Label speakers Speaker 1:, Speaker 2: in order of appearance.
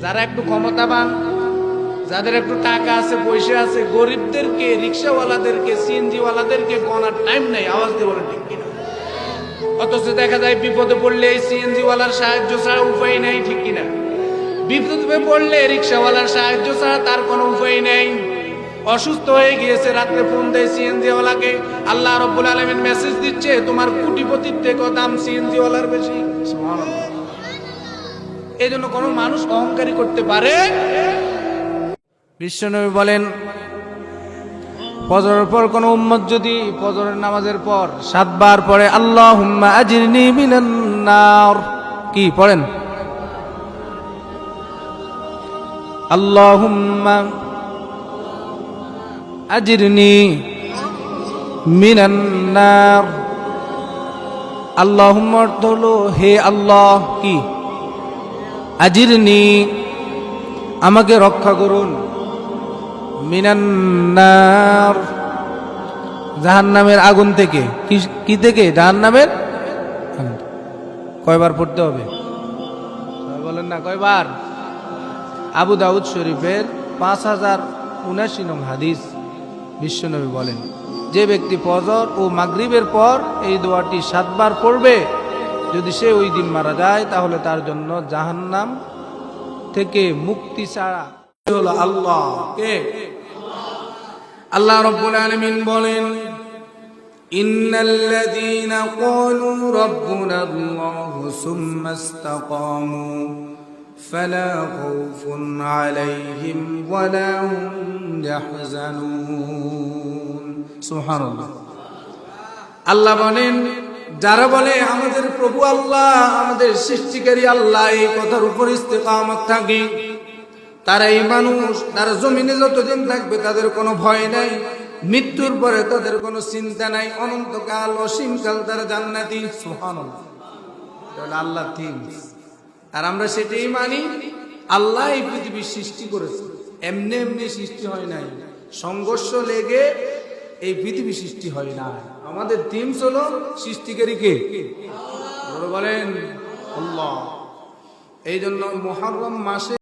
Speaker 1: যারা একটু ক্ষমতাবান, যাদের একটু টাকা আছে, পয়সা আছে, গরিবদেরকে, রিক্সাওয়ালাদেরকে, সিএনজিওয়ালাদেরকে গণার টাইম নেই। আওয়াজ দিয়ে বলেন ঠিক কিনা? অথচ দেখা যায় বিপদে পড়লে সিএনজিওয়ালার সাহায্য ছাড়া উপায় নেই, ঠিক কিনা? বিপদে পড়লে রিক্সাওয়ালার সাহায্য ছাড়া তার কোনো উপায় নেই। অসুস্থ হয়ে গিয়েছে, রাত্রে ফোন দেয় সিএনজিওয়ালাকে, আল্লাহ রাব্বুল আলামিন মেসেজ দিচ্ছে তোমার কোটিপতির থেকে দাম সিএনজিওয়ালার বেশি। সুবহানাল্লাহ। এই জন্য কোনো মানুষ অহংকারী করতে পারে। বিশ্বনবী বলেন, ফজরের পর কোন উম্মত যদি ফজরের নামাজের পর 7 বার পড়ে আল্লাহুম্মা আজিরনি মিনান নার, কি পড়েন? আল্লাহুম্মা আজিরনি মিনান নার। আল্লাহুম্মা অর্থ হলো হে আল্লাহ, কি? আজিরনি, আমাকে রক্ষা করুন, মিনান নার, জাহান্নামের আগুন থেকে। কি থেকে? জাহান্নামের আগুন। কয়বার পড়তে হবে? বলেন না কয়বার? আবু দাউদ শরীফের 5079 নং হাদিস। বিশ্বনবী বলেন, যে ব্যক্তি ফজর ও মাগরিবের পর এই দোয়াটি 7 বার পড়বে, যদি সে ওই দিন মারা যায় তাহলে তার জন্য জাহান্নাম থেকে মুক্তি ছাড়া হলো আল্লাহ। কে? আল্লাহ রাব্বুল আলামিন বলেন, ইন্নাল্লাযীনা ক্বালু রাব্বুনা আল্লাহু সুম্মা ইসতাকামু ফালা খাউফুন আলাইহিম ওয়ালা হুম ইয়াহজানুন। সুবহানাল্লাহ। আল্লাহ বলেন, যারা বলে আমাদের প্রভু আল্লাহ, আমাদের সৃষ্টিকারী আল্লাহ, এই কথার উপর ইস্তেকামত থাকে, তারা এই মানুষ, তারা জমিনে যতদিন থাকবে তাদের কোনো ভয় নাই, মৃত্যুর পরে তাদের কোনো চিন্তা নাই, অনন্তকাল অসীমকাল তারা জান্নাতি। সুবহানাল্লাহ। এটা আল্লাহ ঠিক। আর আমরা সেটাই মানি। আল্লাহ এই পৃথিবীর সৃষ্টি করেছে, এমনি এমনি সৃষ্টি হয় নাই, সংঘর্ষ লেগে এই পৃথিবী সৃষ্টি হয় না। আমাদের থিম হলো সৃষ্টিকারী কে? বলেন আল্লাহ। এই জন্য মুহররম মাসে